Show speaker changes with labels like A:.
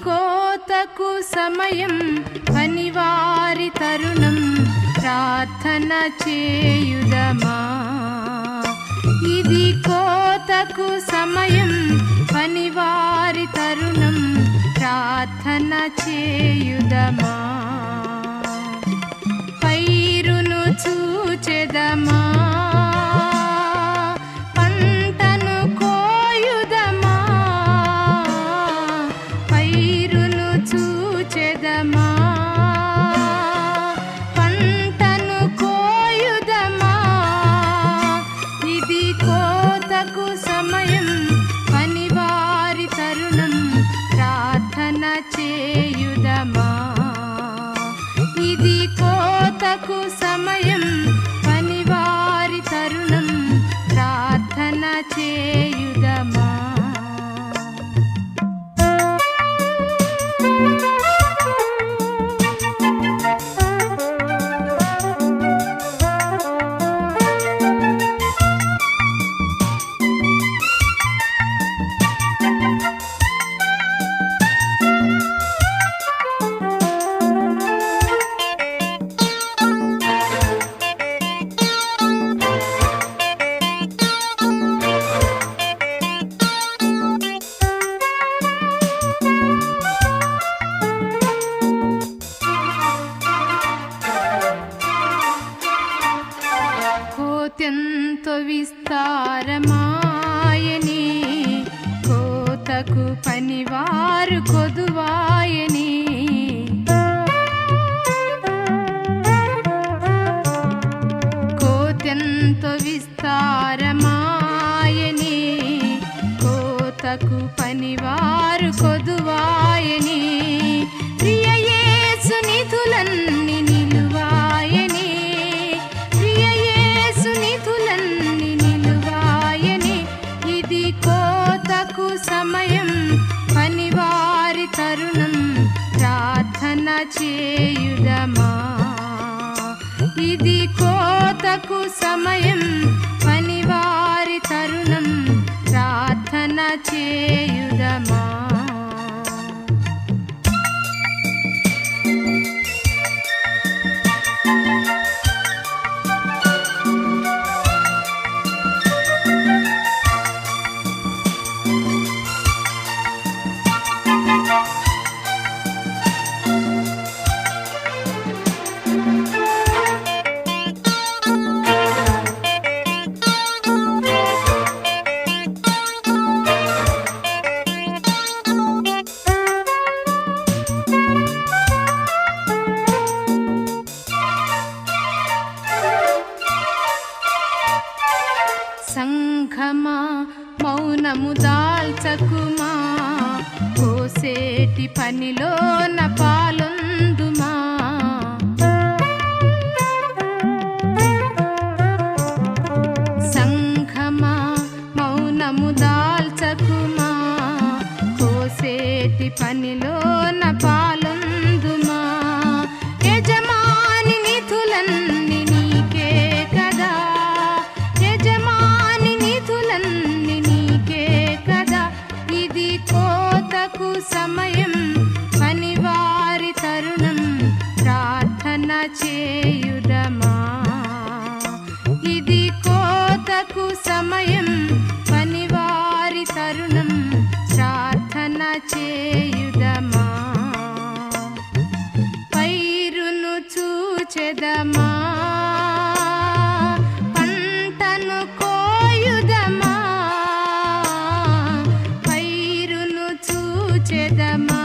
A: కోతకు సమయం పనివారి తరుణం ప్రార్థన చేయుదమా. ఇది కోతకు సమయం పనివారి తరుణం ప్రార్థన చేయుదమా. పైరును చూచెదమా, పంటను కోయుదమా. పైరును చూచెదమా, పంటను కోయుదమా. ఇది కోతకు సమయం పనివారి తరుణం ప్రార్థన చేయుదమా. ఇది కోతకు సమయం పనివారి తరుణం ప్రార్థన చేయుదమా. కోతెంతో విస్తారమాయని, కోతకు పనివారు కొదువాయని. కోతెంతో విస్తారమాయని, కోతకు పనివారు కొదువాయని. ప్రియ యేసు నిధులన్నీ నిలువాయని, ప్రియ యేసు నిధులన్నీ నిలువాయని. ఇది కోతకు సమయం పనివారి తరుణం ప్రార్థన చేయుదమా. ఇది కోతకు సమయం పనివారి తరుణం ప్రార్థన చేయుదమా. సంఘమా మౌనము దాల్చకుమా, కోసేటి పనిలోన పాలొందుమా. సంఘమా మౌనము దాల్చకుమా, కోసేటి పనిలోన పాలొందుమా. యజమాని నిధులన్నీ నీకే కదా, యజమాని నిధులన్నీ నీకే కదా. ఇది కోతకు సమయం పనివారి తరుణం ప్రార్థన చేయుదమా. ఇది కోతకు సమయం పనివారి తరుణం ప్రార్థన చేయుదమా. పైరును చూచెదమా, పంటను కోయుదమా. పైరును చూచెదమా,